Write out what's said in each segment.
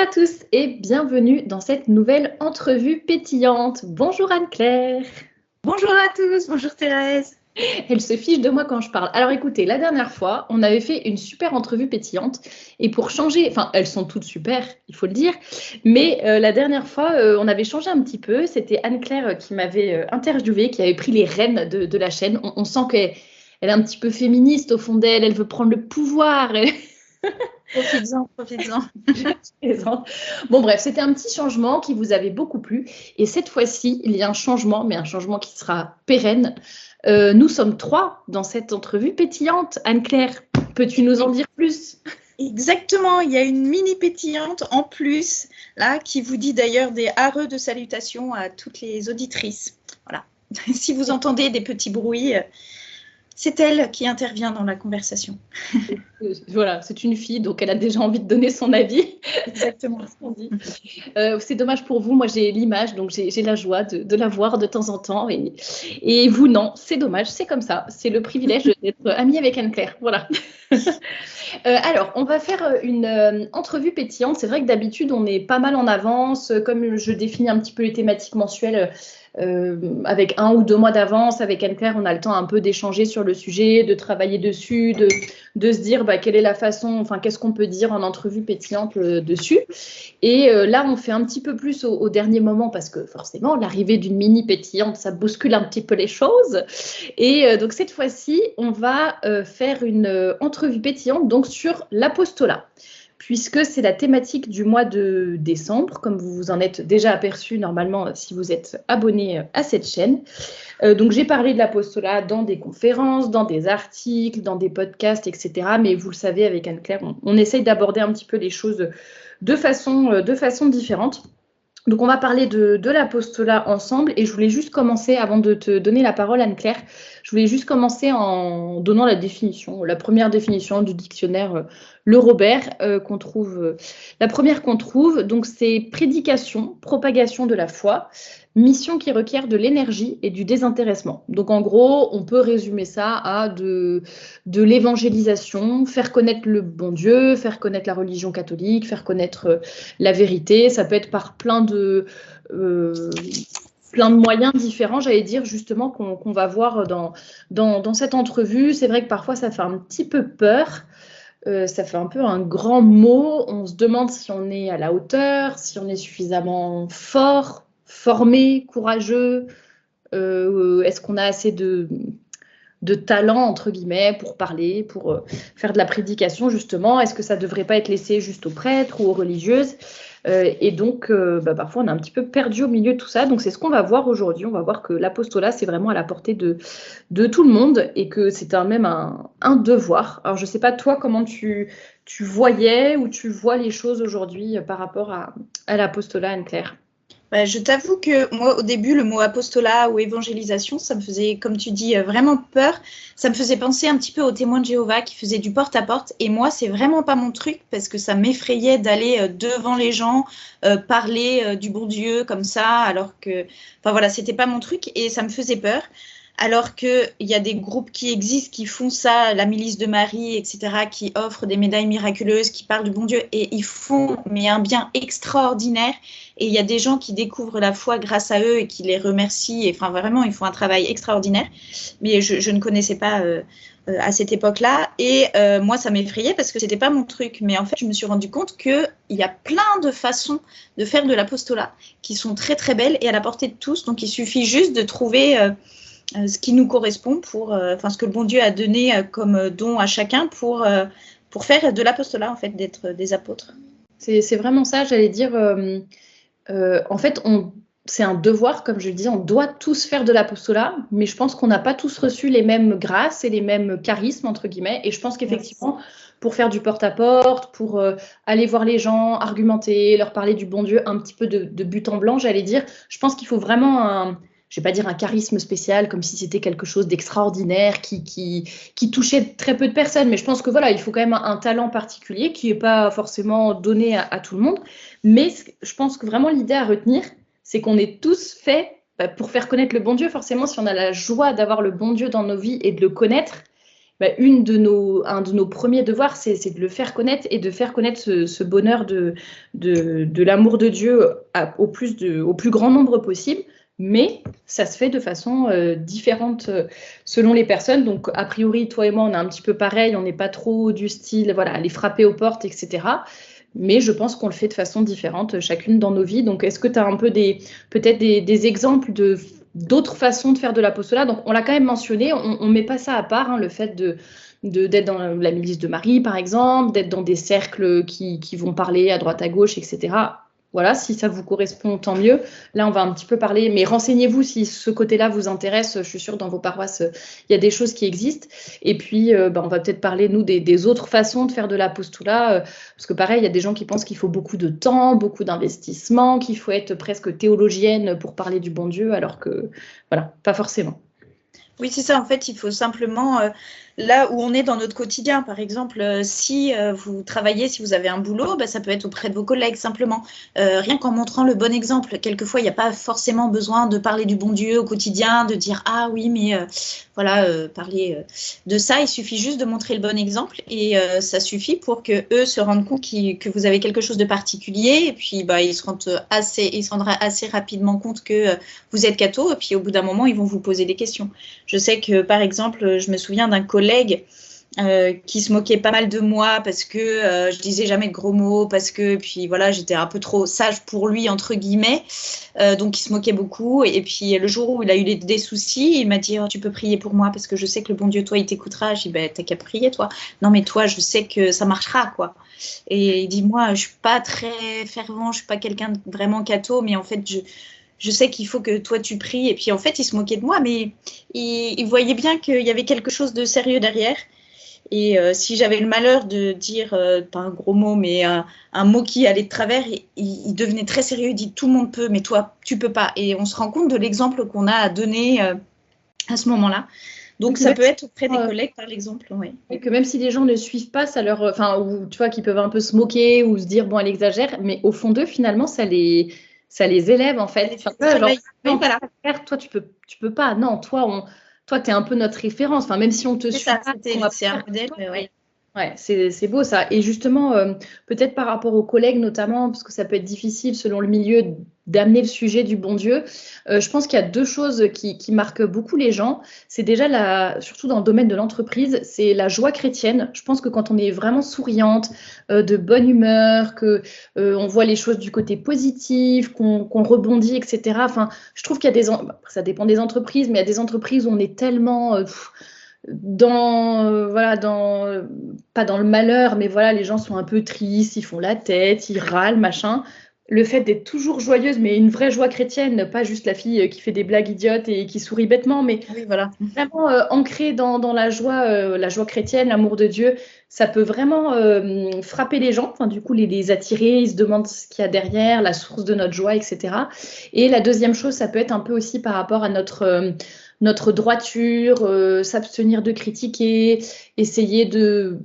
à tous et bienvenue dans cette nouvelle entrevue pétillante. Bonjour Anne-Claire. Bonjour à tous, bonjour Thérèse. Elle se fiche de moi quand je parle. Alors écoutez, la dernière fois, on avait fait une super entrevue pétillante et pour changer, enfin elles sont toutes super, il faut le dire, mais la dernière fois, on avait changé un petit peu. C'était Anne-Claire qui m'avait interviewée, qui avait pris les rênes de la chaîne. On sent qu'elle est un petit peu féministe au fond d'elle, elle veut prendre le pouvoir. Profites-en, profites-en. Bon bref, c'était un petit changement qui vous avait beaucoup plu. Et cette fois-ci, il y a un changement, mais un changement qui sera pérenne. Nous sommes 3 dans cette entrevue pétillante. Anne-Claire, peux-tu nous en dire plus? Exactement, il y a une mini pétillante en plus, là, qui vous dit d'ailleurs des areux de salutations à toutes les auditrices. Voilà. Si vous entendez des petits bruits, c'est elle qui intervient dans la conversation. Voilà, c'est une fille, donc elle a déjà envie de donner son avis. Exactement. C'est dommage pour vous, moi j'ai l'image, donc j'ai la joie de la voir de temps en temps. Et vous, non, c'est dommage, c'est comme ça. C'est le privilège d'être amie avec Anne-Claire. Voilà. Alors, on va faire une entrevue pétillante. C'est vrai que d'habitude, on est pas mal en avance. Comme je définis un petit peu les thématiques mensuelles avec 1 ou 2 mois d'avance, avec Anne-Claire, on a le temps un peu d'échanger sur le sujet, de travailler dessus, de se dire quelle est la façon, enfin, qu'est-ce qu'on peut dire en entrevue pétillante dessus. Et là, on fait un petit peu plus au dernier moment parce que forcément, l'arrivée d'une mini pétillante, ça bouscule un petit peu les choses. Et donc, cette fois-ci, on va faire une entrevue pétillante donc, sur l'apostolat, puisque c'est la thématique du mois de décembre, comme vous vous en êtes déjà aperçu normalement si vous êtes abonné à cette chaîne. Donc j'ai parlé de l'apostolat dans des conférences, dans des articles, dans des podcasts, etc. Mais vous le savez, avec Anne-Claire, on essaye d'aborder un petit peu les choses de façon différente. Donc on va parler de l'apostolat ensemble et je voulais juste commencer, avant de te donner la parole Anne-Claire, je voulais juste commencer en donnant la définition, la première définition du dictionnaire Le Robert qu'on trouve. La première qu'on trouve, donc c'est prédication, propagation de la foi, mission qui requiert de l'énergie et du désintéressement. Donc en gros, on peut résumer ça à de l'évangélisation, faire connaître le bon Dieu, faire connaître la religion catholique, faire connaître la vérité. Ça peut être par plein de moyens différents, j'allais dire, justement, qu'on va voir dans cette entrevue. C'est vrai que parfois, ça fait un petit peu peur. Ça fait un peu un grand mot. On se demande si on est à la hauteur, si on est suffisamment fort, formé, courageux. Est-ce qu'on a assez de talent, entre guillemets, pour parler, pour faire de la prédication, justement? Est-ce que ça ne devrait pas être laissé juste aux prêtres ou aux religieuses? Et donc, parfois, on est un petit peu perdu au milieu de tout ça. Donc, c'est ce qu'on va voir aujourd'hui. On va voir que l'apostolat, c'est vraiment à la portée de tout le monde et que c'est même un devoir. Alors, je ne sais pas, toi, comment tu voyais ou tu vois les choses aujourd'hui par rapport à l'apostolat, Anne-Claire? Je t'avoue que moi, au début, le mot apostolat ou évangélisation, ça me faisait, comme tu dis, vraiment peur. Ça me faisait penser un petit peu aux témoins de Jéhovah qui faisaient du porte-à-porte. Et moi, c'est vraiment pas mon truc parce que ça m'effrayait d'aller devant les gens, parler du bon Dieu comme ça, alors que, enfin voilà, c'était pas mon truc et ça me faisait peur. Alors qu'il y a des groupes qui existent, qui font ça, la milice de Marie, etc., qui offrent des médailles miraculeuses, qui parlent du bon Dieu, et ils font un bien extraordinaire. Et il y a des gens qui découvrent la foi grâce à eux et qui les remercient. Et, enfin, vraiment, ils font un travail extraordinaire. Mais je ne connaissais pas à cette époque-là. Et moi, ça m'effrayait parce que ce n'était pas mon truc. Mais en fait, je me suis rendu compte qu'il y a plein de façons de faire de l'apostolat qui sont très, très belles et à la portée de tous. Donc, il suffit juste de trouver ce qui nous correspond ce que le bon Dieu a donné comme don à chacun pour faire de l'apostolat, en fait, d'être des apôtres. C'est vraiment ça, j'allais dire. En fait, c'est un devoir, comme je le dis, on doit tous faire de l'apostolat, mais je pense qu'on n'a pas tous reçu les mêmes grâces et les mêmes charismes, entre guillemets. Et je pense qu'effectivement, pour faire du porte-à-porte, pour aller voir les gens, argumenter, leur parler du bon Dieu, un petit peu de but en blanc, j'allais dire, je pense qu'il faut vraiment je ne vais pas dire un charisme spécial, comme si c'était quelque chose d'extraordinaire qui touchait très peu de personnes. Mais je pense que voilà, il faut quand même un talent particulier qui n'est pas forcément donné à tout le monde. Mais je pense que vraiment l'idée à retenir, c'est qu'on est tous faits pour faire connaître le bon Dieu. Forcément, si on a la joie d'avoir le bon Dieu dans nos vies et de le connaître, un de nos premiers devoirs, c'est de le faire connaître et de faire connaître ce bonheur de l'amour de Dieu au plus grand nombre possible. Mais ça se fait de façon différente selon les personnes. Donc, a priori, toi et moi, on est un petit peu pareil. On n'est pas trop du style, voilà, aller frapper aux portes, etc. Mais je pense qu'on le fait de façon différente, chacune dans nos vies. Donc, est-ce que tu as un peu peut-être des exemples d'autres façons de faire de l'apostolat? Donc, on l'a quand même mentionné, on ne met pas ça à part, hein, le fait d'être dans la milice de Marie, par exemple, d'être dans des cercles qui vont parler à droite, à gauche, etc. Voilà, si ça vous correspond, tant mieux. Là, on va un petit peu parler, mais renseignez-vous si ce côté-là vous intéresse. Je suis sûre, dans vos paroisses, il y a des choses qui existent. Et puis, on va peut-être parler, nous, des autres façons de faire de l'apostolat. Parce que pareil, il y a des gens qui pensent qu'il faut beaucoup de temps, beaucoup d'investissement, qu'il faut être presque théologienne pour parler du bon Dieu, alors que, voilà, pas forcément. Oui, c'est ça. En fait, il faut simplement, là où on est dans notre quotidien, par exemple, si vous travaillez, si vous avez un boulot, bah, ça peut être auprès de vos collègues, simplement. Rien qu'en montrant le bon exemple. Quelquefois, il n'y a pas forcément besoin de parler du bon Dieu au quotidien, de dire, ah oui, mais voilà, parler de ça. Il suffit juste de montrer le bon exemple et ça suffit pour que eux se rendent compte que vous avez quelque chose de particulier. Et puis, bah, ils se rendront assez rapidement compte que vous êtes catho. Et puis, au bout d'un moment, ils vont vous poser des questions. Je sais que, par exemple, je me souviens d'un collègue qui se moquait pas mal de moi parce que je disais jamais de gros mots, parce que puis voilà, j'étais un peu trop sage pour lui, entre guillemets. Donc, il se moquait beaucoup. Et puis, le jour où il a eu des soucis, il m'a dit, oh, tu peux prier pour moi parce que je sais que le bon Dieu, toi, il t'écoutera. Je dis, ben, t'as qu'à prier, toi. Non, mais toi, je sais que ça marchera, quoi. Et il dit, moi, je suis pas très fervent, je suis pas quelqu'un de vraiment catho, mais en fait, je sais qu'il faut que toi tu pries. Et puis en fait, il se moquait de moi, mais il voyait bien qu'il y avait quelque chose de sérieux derrière. Et si j'avais le malheur de dire, pas un gros mot, mais un mot qui allait de travers, il devenait très sérieux. Il dit, tout le monde peut, mais toi, tu peux pas. Et on se rend compte de l'exemple qu'on a à donner à ce moment-là. Donc, ça peut être auprès des collègues, par exemple. Oui. Et que même si les gens ne suivent pas, ça leur, enfin, ou tu vois, qu'ils peuvent un peu se moquer ou se dire, bon, elle exagère, mais au fond d'eux, finalement, ça les élève, en fait. Enfin, genre, non, voilà. Toi, tu peux pas. Non, toi, t'es un peu notre référence. Enfin, même si on te suit ça, pas, c'est un modèle, oui. Ouais, c'est beau ça. Et justement, peut-être par rapport aux collègues notamment, parce que ça peut être difficile selon le milieu d'amener le sujet du bon Dieu, je pense qu'il y a deux choses qui marquent beaucoup les gens. C'est déjà, surtout dans le domaine de l'entreprise, c'est la joie chrétienne. Je pense que quand on est vraiment souriante, de bonne humeur, que on voit les choses du côté positif, qu'on rebondit, etc. Enfin, je trouve qu'il y a ça dépend des entreprises, mais il y a des entreprises où on est tellement pas dans le malheur, mais voilà, les gens sont un peu tristes, ils font la tête, ils râlent, machin. Le fait d'être toujours joyeuse, mais une vraie joie chrétienne, pas juste la fille qui fait des blagues idiotes et qui sourit bêtement, mais oui, voilà. Vraiment ancrée dans la joie chrétienne, l'amour de Dieu, ça peut vraiment frapper les gens, enfin, du coup les attirer, ils se demandent ce qu'il y a derrière, la source de notre joie, etc. Et la deuxième chose, ça peut être un peu aussi par rapport à notre droiture, s'abstenir de critiquer, essayer de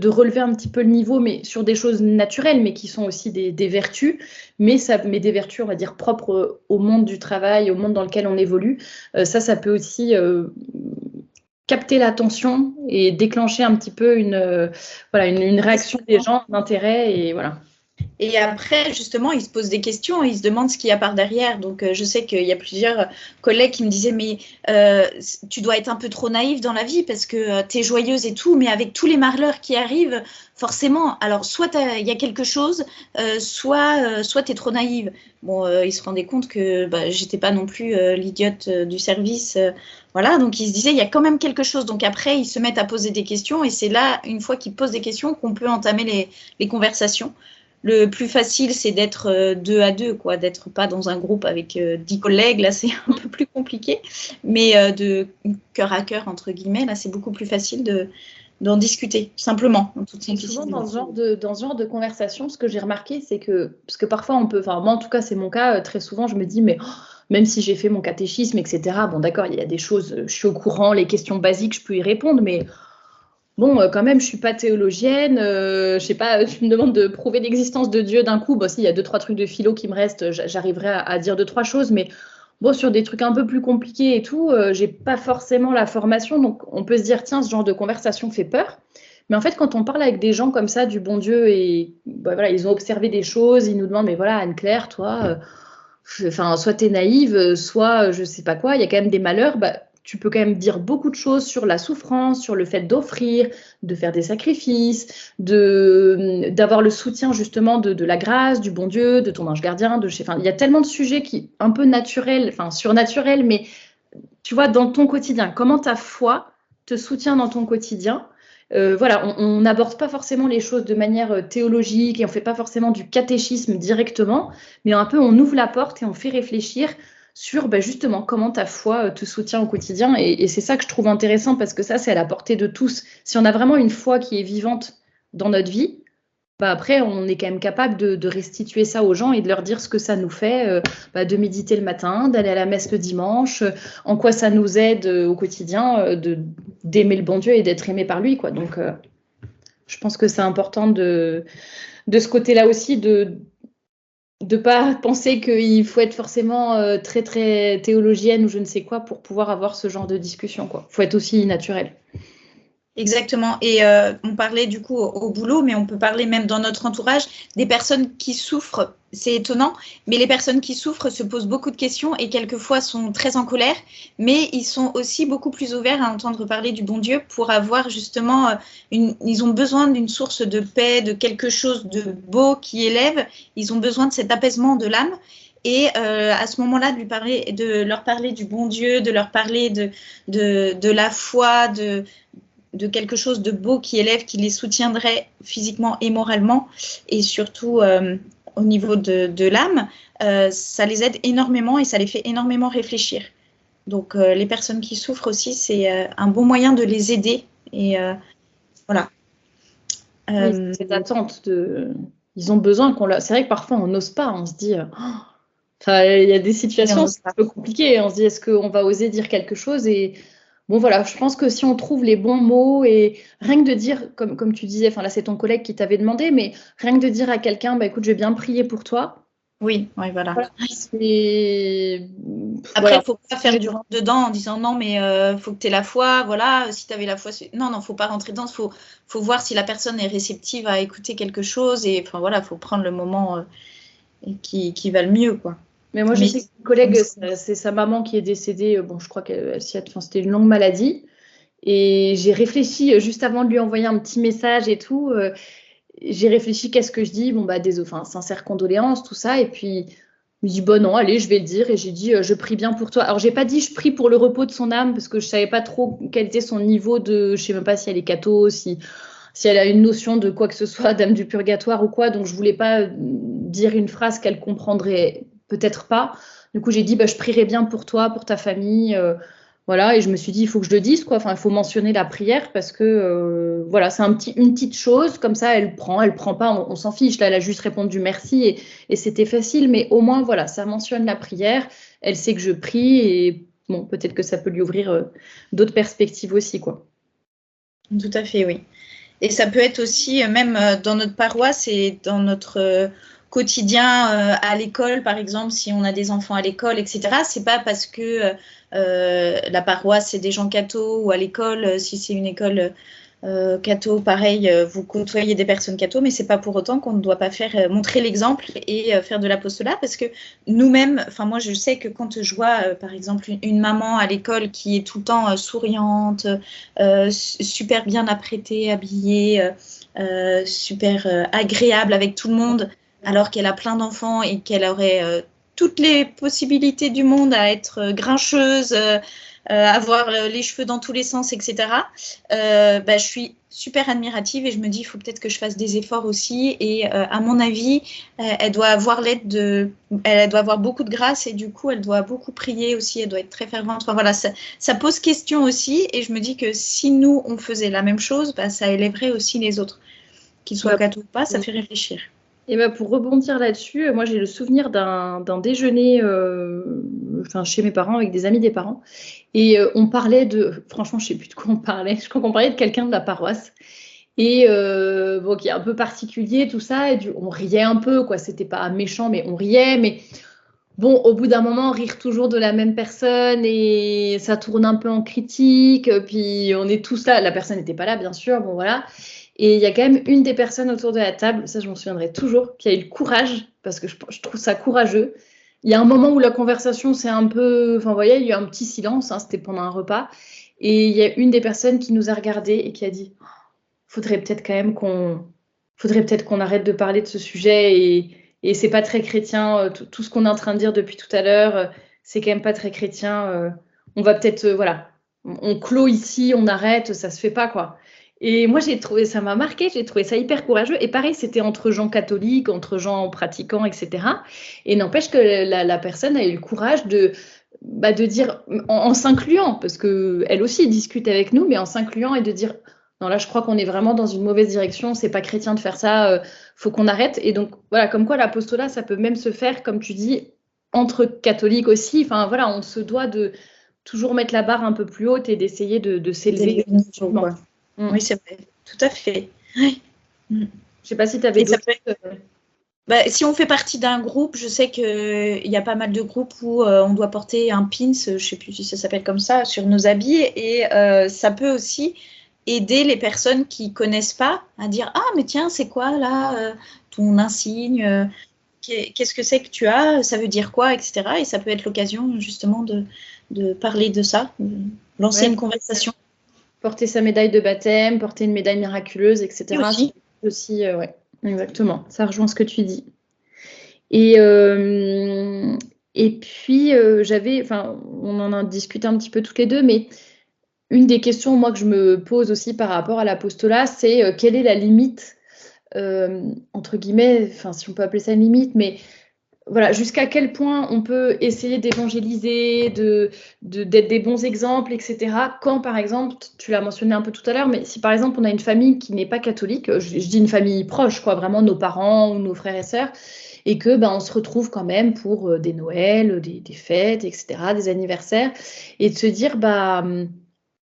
relever un petit peu le niveau, mais sur des choses naturelles, mais qui sont aussi des vertus, mais des vertus, on va dire, propres au monde du travail, au monde dans lequel on évolue. Ça peut aussi capter l'attention et déclencher un petit peu une réaction des gens, d'intérêt, et voilà. Et après, justement, ils se posent des questions et ils se demandent ce qu'il y a par derrière. Donc, je sais qu'il y a plusieurs collègues qui me disaient, mais tu dois être un peu trop naïve dans la vie parce que tu es joyeuse et tout, mais avec tous les malheurs qui arrivent, forcément, alors soit il y a quelque chose, soit tu es trop naïve. Bon, ils se rendaient compte que j'étais pas non plus l'idiote du service. Voilà, donc ils se disaient, il y a quand même quelque chose. Donc après, ils se mettent à poser des questions et c'est là, une fois qu'ils posent des questions, qu'on peut entamer les conversations. Le plus facile, c'est d'être 2 à 2, quoi, d'être pas dans un groupe avec 10 collègues. Là, c'est un peu plus compliqué. Mais de cœur à cœur, entre guillemets, là, c'est beaucoup plus facile d'en discuter, simplement, en toute simplicité. Souvent, dans ce genre de conversation, ce que j'ai remarqué, c'est parce que parfois, moi, en tout cas, c'est mon cas, très souvent, je me dis, mais même si j'ai fait mon catéchisme, etc., bon, d'accord, il y a des choses, je suis au courant, les questions basiques, je peux y répondre, mais bon, quand même, je suis pas théologienne, je sais pas, tu me demandes de prouver l'existence de Dieu d'un coup, bon, si, il y a 2-3 trucs de philo qui me restent, j'arriverai à dire 2-3 choses, mais Bon, sur des trucs un peu plus compliqués et tout, j'ai pas forcément la formation, donc on peut se dire, tiens, ce genre de conversation fait peur. Mais en fait, quand on parle avec des gens comme ça du bon Dieu et bah, voilà, ils ont observé des choses, ils nous demandent, mais voilà, Anne-Claire, toi, enfin, soit tu es naïve, soit je sais pas quoi, il y a quand même des malheurs, bah, tu peux quand même dire beaucoup de choses sur la souffrance, sur le fait d'offrir, de faire des sacrifices, d'avoir le soutien justement de la grâce, du bon Dieu, de ton ange gardien, enfin, il y a tellement de sujets qui un peu naturels, enfin surnaturels, mais tu vois, dans ton quotidien, comment ta foi te soutient dans ton quotidien. Voilà, on n'aborde pas forcément les choses de manière théologique et on fait pas forcément du catéchisme directement, mais un peu on ouvre la porte et on fait réfléchir sur bah, justement comment ta foi te soutient au quotidien. Et c'est ça que je trouve intéressant parce que ça, c'est à la portée de tous. Si on a vraiment une foi qui est vivante dans notre vie, bah après, on est quand même capable de restituer ça aux gens et de leur dire ce que ça nous fait, bah, de méditer le matin, d'aller à la messe le dimanche, en quoi ça nous aide au quotidien, d'aimer le bon Dieu et d'être aimé par lui, quoi. Donc, je pense que c'est important de ce côté-là aussi, de ne pas penser qu'il faut être forcément très, très théologienne ou je ne sais quoi pour pouvoir avoir ce genre de discussion, quoi. Il faut être aussi naturel. Exactement. Et on parlait du coup au boulot, mais on peut parler même dans notre entourage des personnes qui souffrent. C'est étonnant, mais les personnes qui souffrent se posent beaucoup de questions et quelquefois sont très en colère, mais ils sont aussi beaucoup plus ouverts à entendre parler du bon Dieu pour avoir justement ils ont besoin d'une source de paix, de quelque chose de beau qui élève. Ils ont besoin de cet apaisement de l'âme. Et à ce moment-là, de leur parler du bon Dieu, de leur parler de la foi, de quelque chose de beau qui élève, qui les soutiendrait physiquement et moralement, et surtout au niveau de l'âme, ça les aide énormément et ça les fait énormément réfléchir. Donc les personnes qui souffrent aussi, c'est un bon moyen de les aider. Et voilà. Oui, cette attente ils ont besoin qu'on leur... C'est vrai que parfois on n'ose pas, on se dit... Enfin, il y a des situations c'est un peu compliqué. On se dit, est-ce qu'on va oser dire quelque chose? Et bon, voilà, je pense que si on trouve les bons mots et rien que de dire, comme tu disais, enfin là, c'est ton collègue qui t'avait demandé, mais rien que de dire à quelqu'un, bah, écoute, je vais bien prier pour toi. Oui, voilà. Voilà, Après, il ne faut pas faire du rentre dedans en disant non, mais faut que tu aies la foi. Voilà, si tu avais la foi. Non, il ne faut pas rentrer dedans. Il faut voir si la personne est réceptive à écouter quelque chose. Et enfin, voilà, il faut prendre le moment qui va le mieux, quoi. Mais moi, je sais que une collègue, c'est sa maman qui est décédée. Bon, je crois qu'elle c'était une longue maladie. Et j'ai réfléchi juste avant de lui envoyer un petit message et tout. J'ai réfléchi, qu'est-ce que je dis? Bon, bah, sincères condoléances, tout ça. Et puis, je me dis, bon, non, allez, je vais le dire. Et j'ai dit, je prie bien pour toi. Alors, j'ai pas dit, je prie pour le repos de son âme, parce que je savais pas trop quel était son niveau de. Je sais même pas si elle est catho, si elle a une notion de quoi que ce soit, dame du purgatoire ou quoi. Donc, je voulais pas dire une phrase qu'elle comprendrait peut-être pas. Du coup, j'ai dit, bah, je prierai bien pour toi, pour ta famille. Voilà, et je me suis dit, il faut que je le dise, quoi. Enfin, il faut mentionner la prière parce que, voilà, c'est une petite chose. Comme ça, elle prend pas, on s'en fiche. Là, elle a juste répondu merci et c'était facile. Mais au moins, voilà, ça mentionne la prière. Elle sait que je prie et bon, peut-être que ça peut lui ouvrir d'autres perspectives aussi, quoi. Tout à fait, oui. Et ça peut être aussi, même dans notre paroisse et dans notre quotidien à l'école, par exemple, si on a des enfants à l'école, etc. C'est pas parce que la paroisse, c'est des gens cathos ou à l'école, si c'est une école catho, pareil, vous côtoyez des personnes catho, mais c'est pas pour autant qu'on ne doit pas montrer l'exemple et faire de l'apostolat parce que nous-mêmes, enfin moi je sais que quand je vois par exemple une maman à l'école qui est tout le temps souriante, super bien apprêtée, habillée, super agréable avec tout le monde, alors qu'elle a plein d'enfants et qu'elle aurait toutes les possibilités du monde à être grincheuse, avoir les cheveux dans tous les sens, etc. Je suis super admirative et je me dis il faut peut-être que je fasse des efforts aussi. Et à mon avis, elle doit avoir elle doit avoir beaucoup de grâce et du coup, elle doit beaucoup prier aussi. Elle doit être très fervente. Enfin, voilà, ça pose question aussi. Et je me dis que si nous, on faisait la même chose, ça élèverait aussi les autres. Qu'ils soient cathos ou pas, ça fait réfléchir. Et ben pour rebondir là-dessus, moi j'ai le souvenir d'un déjeuner chez mes parents avec des amis des parents. Et on parlait franchement, je sais plus de quoi on parlait. Je crois qu'on parlait de quelqu'un de la paroisse. Et qui est un peu particulier, tout ça. Et on riait un peu, quoi. C'était pas méchant, mais on riait. Mais bon, au bout d'un moment, rire toujours de la même personne et ça tourne un peu en critique. Puis on est tous là. La personne n'était pas là, bien sûr. Bon, voilà. Et il y a quand même une des personnes autour de la table, ça je m'en souviendrai toujours, qui a eu le courage, parce que je trouve ça courageux. Il y a un moment où la conversation s'est un peu. Enfin, vous voyez, il y a eu un petit silence, hein, c'était pendant un repas. Et il y a une des personnes qui nous a regardés et qui a dit faudrait peut-être quand même qu'on arrête de parler de ce sujet et c'est pas très chrétien. Tout ce qu'on est en train de dire depuis tout à l'heure, c'est quand même pas très chrétien. On va peut-être, voilà, on clôt ici, on arrête, ça se fait pas, quoi. Et moi, j'ai trouvé, ça m'a marqué, j'ai trouvé ça hyper courageux. Et pareil, c'était entre gens catholiques, entre gens pratiquants, etc. Et n'empêche que la personne a eu le courage de dire, en s'incluant, parce qu'elle aussi discute avec nous, mais en s'incluant et de dire, non, là, je crois qu'on est vraiment dans une mauvaise direction, c'est pas chrétien de faire ça, faut qu'on arrête. Et donc, voilà, comme quoi l'apostolat, ça peut même se faire, comme tu dis, entre catholiques aussi. Enfin, voilà, on se doit de toujours mettre la barre un peu plus haute et d'essayer de s'élever. Oui, c'est vrai, tout à fait. Ouais. Je sais pas si tu avais d'autres... Si on fait partie d'un groupe, je sais qu'il y a pas mal de groupes où on doit porter un pins, je ne sais plus si ça s'appelle comme ça, sur nos habits. Et ça peut aussi aider les personnes qui ne connaissent pas à dire « Ah, mais tiens, c'est quoi là ton insigne qu'est-ce que c'est que tu as? Ça veut dire quoi ?» etc. Et ça peut être l'occasion justement de parler de ça, de lancer une conversation. Porter sa médaille de baptême, porter une médaille miraculeuse, etc. Aussi, ouais, exactement. Ça rejoint ce que tu dis. Et puis, on en a discuté un petit peu toutes les deux, mais une des questions, moi, que je me pose aussi par rapport à l'apostolat, c'est quelle est la limite, entre guillemets, enfin, si on peut appeler ça une limite, mais voilà, jusqu'à quel point on peut essayer d'évangéliser, d'être des bons exemples, etc. Quand, par exemple, tu l'as mentionné un peu tout à l'heure, mais si par exemple on a une famille qui n'est pas catholique, je dis une famille proche, quoi, vraiment nos parents ou nos frères et sœurs, et que on se retrouve quand même pour des Noëls, des fêtes, etc., des anniversaires, et de se dire,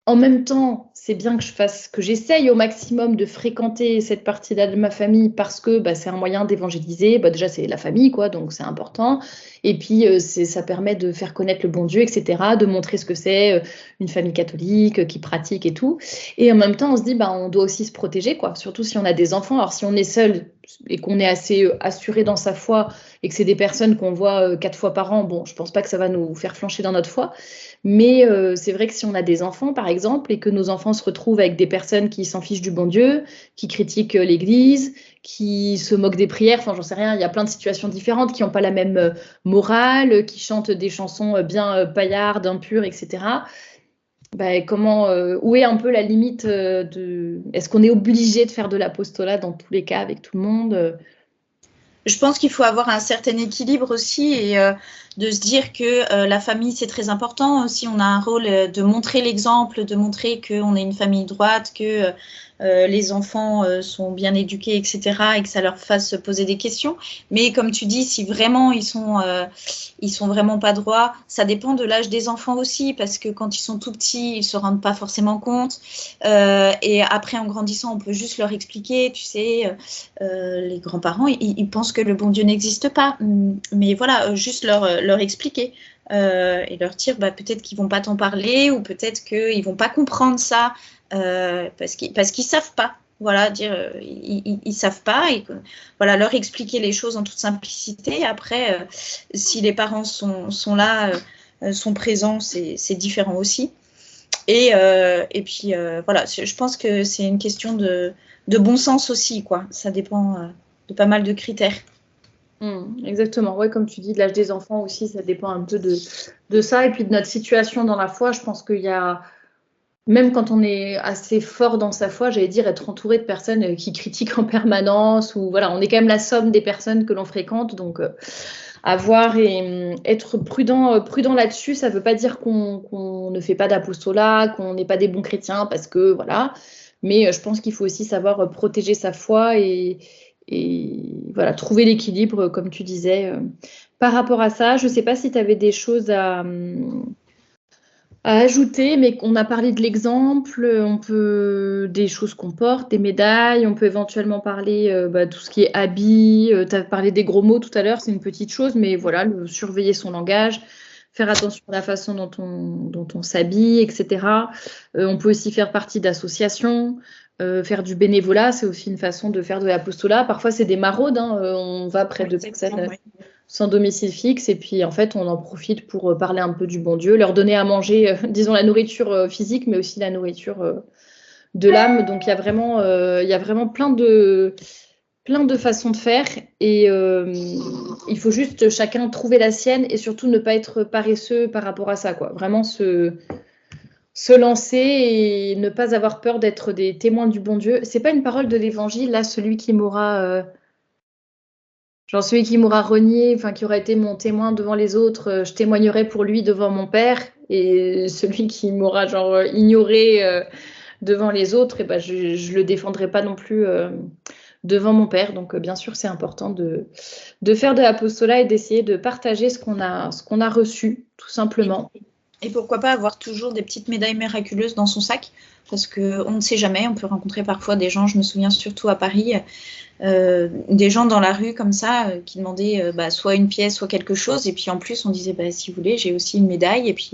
en même temps, c'est bien que j'essaye au maximum de fréquenter cette partie-là de ma famille parce que c'est un moyen d'évangéliser. Déjà, c'est la famille, quoi, donc c'est important. Et puis, ça permet de faire connaître le bon Dieu, etc., de montrer ce que c'est une famille catholique qui pratique et tout. Et en même temps, on se dit, on doit aussi se protéger, quoi, surtout si on a des enfants. Alors, si on est seul et qu'on est assez assuré dans sa foi et que c'est des personnes qu'on voit 4 fois par an, bon, je pense pas que ça va nous faire flancher dans notre foi. Mais c'est vrai que si on a des enfants, par exemple, et que nos enfants se retrouvent avec des personnes qui s'en fichent du bon Dieu, qui critiquent l'Église, qui se moquent des prières, enfin j'en sais rien, il y a plein de situations différentes, qui n'ont pas la même morale, qui chantent des chansons bien paillardes, impures, etc. Où est un peu la limite Est-ce qu'on est obligé de faire de l'apostolat dans tous les cas avec tout le monde Je pense qu'il faut avoir un certain équilibre aussi et de se dire que la famille, c'est très important. Aussi, on a un rôle de montrer l'exemple, de montrer qu'on est une famille droite, que les enfants sont bien éduqués, etc. et que ça leur fasse se poser des questions. Mais comme tu dis, si vraiment ils sont vraiment pas droits, ça dépend de l'âge des enfants aussi, parce que quand ils sont tout petits, ils se rendent pas forcément compte. Et après, en grandissant, on peut juste leur expliquer, tu sais, les grands-parents, ils pensent que le bon Dieu n'existe pas. Mais voilà, juste leur expliquer. Et leur dire peut-être qu'ils vont pas t'en parler ou peut-être qu'ils vont pas comprendre ça parce qu'ils savent pas. Voilà, dire ils savent pas et voilà, leur expliquer les choses en toute simplicité. Après, si les parents sont là, sont présents, c'est différent aussi. Et puis voilà, je pense que c'est une question de bon sens aussi, quoi. Ça dépend de pas mal de critères. Exactement, ouais, comme tu dis, de l'âge des enfants aussi, ça dépend un peu de ça. Et puis de notre situation dans la foi, je pense qu'il y a, même quand on est assez fort dans sa foi, j'allais dire, être entouré de personnes qui critiquent en permanence, ou voilà, on est quand même la somme des personnes que l'on fréquente, donc avoir et être prudent là-dessus, ça ne veut pas dire qu'on ne fait pas d'apostolat, qu'on n'est pas des bons chrétiens, parce que voilà, mais je pense qu'il faut aussi savoir protéger sa foi et voilà, trouver l'équilibre, comme tu disais. Par rapport à ça, je ne sais pas si tu avais des choses à ajouter, mais on a parlé de l'exemple, on peut des choses qu'on porte, des médailles, on peut éventuellement parler tout ce qui est habits, tu as parlé des gros mots tout à l'heure, c'est une petite chose, mais voilà, surveiller son langage, faire attention à la façon dont on s'habille, etc. On peut aussi faire partie d'associations, faire du bénévolat, c'est aussi une façon de faire de l'apostolat. Parfois, c'est des maraudes, hein, on va près de personnes sans domicile fixe et puis en fait, on en profite pour parler un peu du bon Dieu, leur donner à manger, disons la nourriture physique, mais aussi la nourriture de l'âme. Donc, il y a vraiment plein de façons de faire et il faut juste chacun trouver la sienne et surtout ne pas être paresseux par rapport à ça, quoi. Vraiment se lancer et ne pas avoir peur d'être des témoins du bon Dieu. C'est pas une parole de l'évangile, là, celui qui m'aura renié, enfin qui aura été mon témoin devant les autres, je témoignerai pour lui devant mon Père. Et celui qui m'aura ignoré devant les autres, et ben je le défendrai pas non plus devant mon Père. Donc bien sûr, c'est important de faire de l'apostolat et d'essayer de partager ce qu'on a reçu, tout simplement. Et pourquoi pas avoir toujours des petites médailles miraculeuses dans son sac, parce qu'on ne sait jamais, on peut rencontrer parfois des gens, je me souviens surtout à Paris, des gens dans la rue comme ça qui demandaient soit une pièce, soit quelque chose, et puis en plus on disait si vous voulez, j'ai aussi une médaille, et puis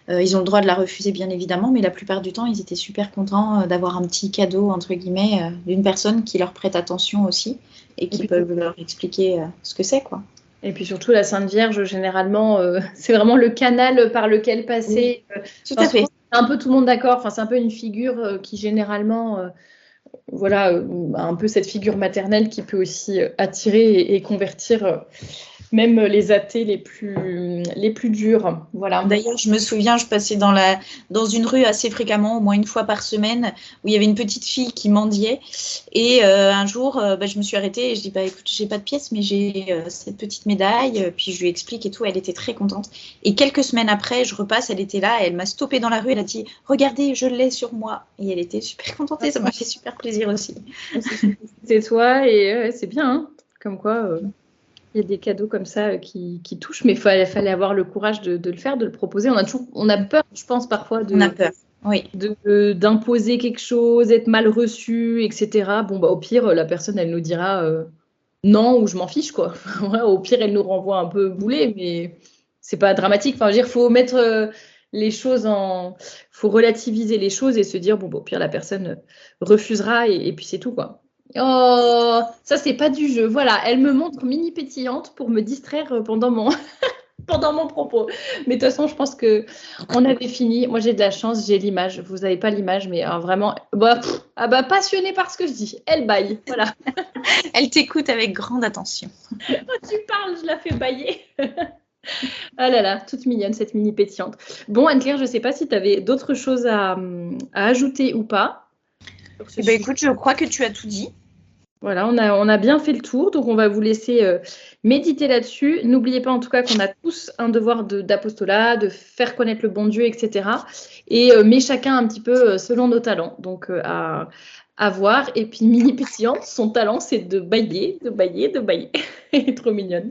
ils ont le droit de la refuser bien évidemment, mais la plupart du temps ils étaient super contents d'avoir un petit cadeau entre guillemets d'une personne qui leur prête attention aussi et qui peuvent leur expliquer ce que c'est, quoi. Et puis surtout, la Sainte Vierge, généralement, c'est vraiment le canal par lequel passer. Oui, tout à fait. C'est un peu tout le monde d'accord. Enfin, c'est un peu une figure qui, généralement, un peu cette figure maternelle qui peut aussi attirer et convertir même les athées les plus durs. Voilà. D'ailleurs, je me souviens, je passais dans une rue assez fréquemment, au moins une fois par semaine, où il y avait une petite fille qui mendiait. Et un jour, je me suis arrêtée et je dis écoute, j'ai pas de pièce, mais j'ai cette petite médaille. Puis je lui explique et tout. Elle était très contente. Et quelques semaines après, je repasse, elle était là, elle m'a stoppée dans la rue. Elle a dit regardez, je l'ai sur moi. Et elle était super contente et ça m'a fait super plaisir aussi. C'est toi et c'est bien, hein, comme quoi. Il y a des cadeaux comme ça qui touchent, mais il fallait avoir le courage de le faire, de le proposer. On a peur, je pense, parfois d'imposer quelque chose, être mal reçu, etc. Au pire, la personne, elle nous dira non ou je m'en fiche, quoi. Au pire, elle nous renvoie un peu boulet, mais c'est pas dramatique. Enfin, je veux dire, faut mettre les choses faut relativiser les choses et se dire au pire, la personne refusera et puis c'est tout, quoi. Oh, ça c'est pas du jeu. Voilà, elle me montre mini pétillante pour me distraire pendant mon propos. Mais de toute façon, je pense que on avait fini. Moi, j'ai de la chance, j'ai l'image. Vous n'avez pas l'image, mais vraiment, passionnée par ce que je dis. Elle baille, voilà. Elle t'écoute avec grande attention. Tu parles, je la fais bailler. Ah là là, toute mignonne cette mini pétillante. Bon, Anne-Claire, je ne sais pas si tu avais d'autres choses à ajouter ou pas. Écoute, je crois que tu as tout dit. Voilà, on a bien fait le tour, donc on va vous laisser méditer là-dessus. N'oubliez pas en tout cas qu'on a tous un devoir d'apostolat, de faire connaître le bon Dieu, etc. Mais chacun un petit peu selon nos talents, donc à voir. Et puis Mini Pétillante, son talent, c'est de bailler, de bailler, de bailler. Elle est trop mignonne.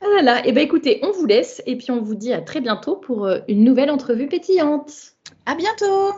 Ah là là, et écoutez, on vous laisse et puis on vous dit à très bientôt pour une nouvelle entrevue pétillante. À bientôt.